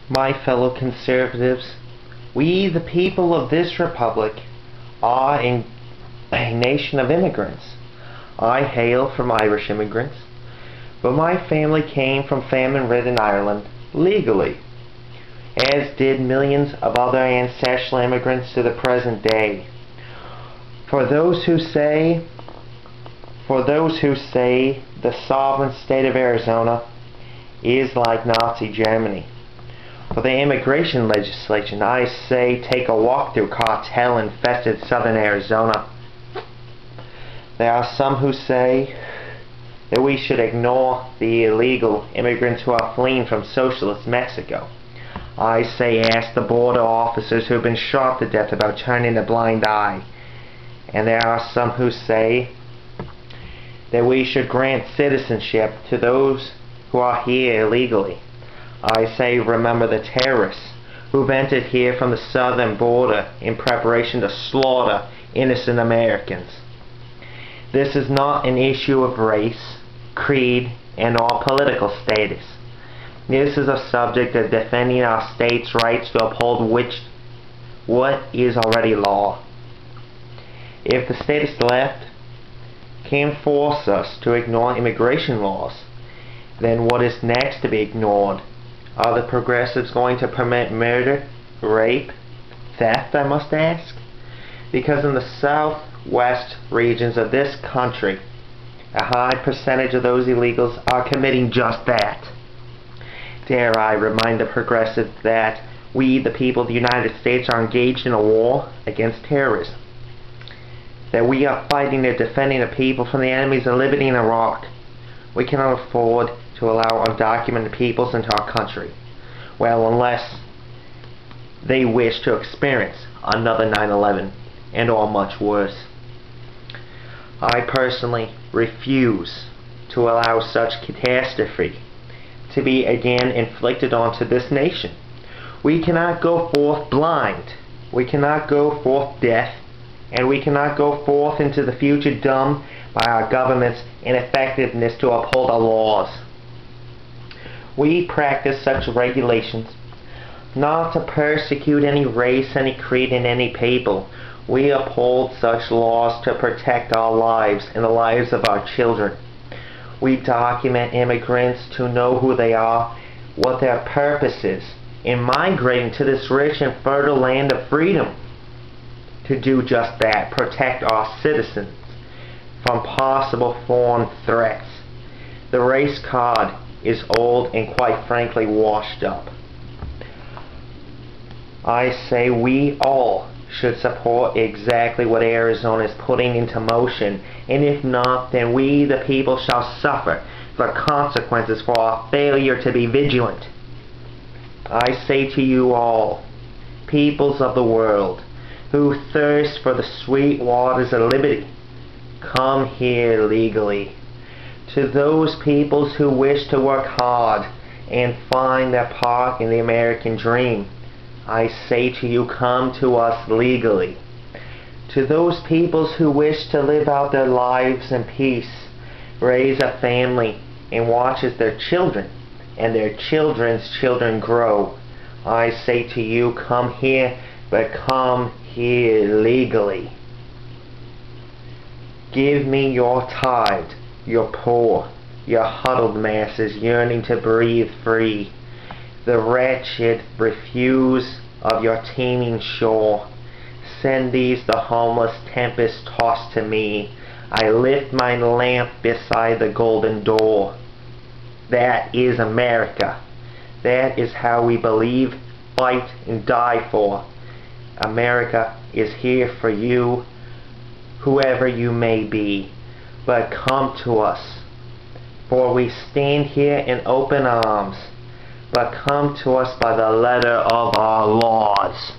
My fellow conservatives, we the people of this republic are a nation of immigrants. I hail from Irish immigrants, but my family came from famine-ridden Ireland legally, as did millions of other ancestral immigrants to the present day. For those who say the sovereign state of Arizona is like Nazi Germany, for the immigration legislation, I say take a walk through cartel-infested southern Arizona. There are some who say that we should ignore the illegal immigrants who are fleeing from socialist Mexico. I say ask the border officers who have been shot to death about turning a blind eye. And there are some who say that we should grant citizenship to those who are here illegally. I say remember the terrorists who've entered here from the southern border in preparation to slaughter innocent Americans. This is not an issue of race, creed, and/or political status. This is a subject of defending our state's rights to uphold what is already law. If the statist left can force us to ignore immigration laws, then what is next to be ignored? Are the progressives going to permit murder, rape, theft, I must ask? Because in the southwest regions of this country, a high percentage of those illegals are committing just that. Dare I remind the progressives that we, the people of the United States, are engaged in a war against terrorism. That we are fighting and defending the people from the enemies of liberty in Iraq. We cannot afford to allow undocumented peoples into our country. Well, unless they wish to experience another 9/11 and/or much worse. I personally refuse to allow such catastrophe to be again inflicted onto this nation. We cannot go forth blind. We cannot go forth deaf. And we cannot go forth into the future dumb by our government's ineffectiveness to uphold our laws. We practice such regulations not to persecute any race, any creed, and any people. We uphold such laws to protect our lives and the lives of our children. We document immigrants to know who they are, what their purpose is in migrating to this rich and fertile land of freedom. To do just that, protect our citizens from possible foreign threats. The race card is old and quite frankly washed up. I say we all should support exactly what Arizona is putting into motion, and if not, then we the people shall suffer the consequences for our failure to be vigilant. I say to you all, peoples of the world, who thirst for the sweet waters of liberty, come here legally. To those peoples who wish to work hard and find their part in the American dream, I say to you, come to us legally. To those peoples who wish to live out their lives in peace, raise a family, and watch as their children and their children's children grow, I say to you, come here, but come here legally. Give me your tired, your poor, your huddled masses yearning to breathe free, the wretched refuse of your teeming shore. Send these the homeless tempest tossed to me. I lift my lamp beside the golden door. That is America. That is how we believe, fight, and die for. America is here for you, whoever you may be. But come to us, for we stand here in open arms. But come to us by the letter of our laws.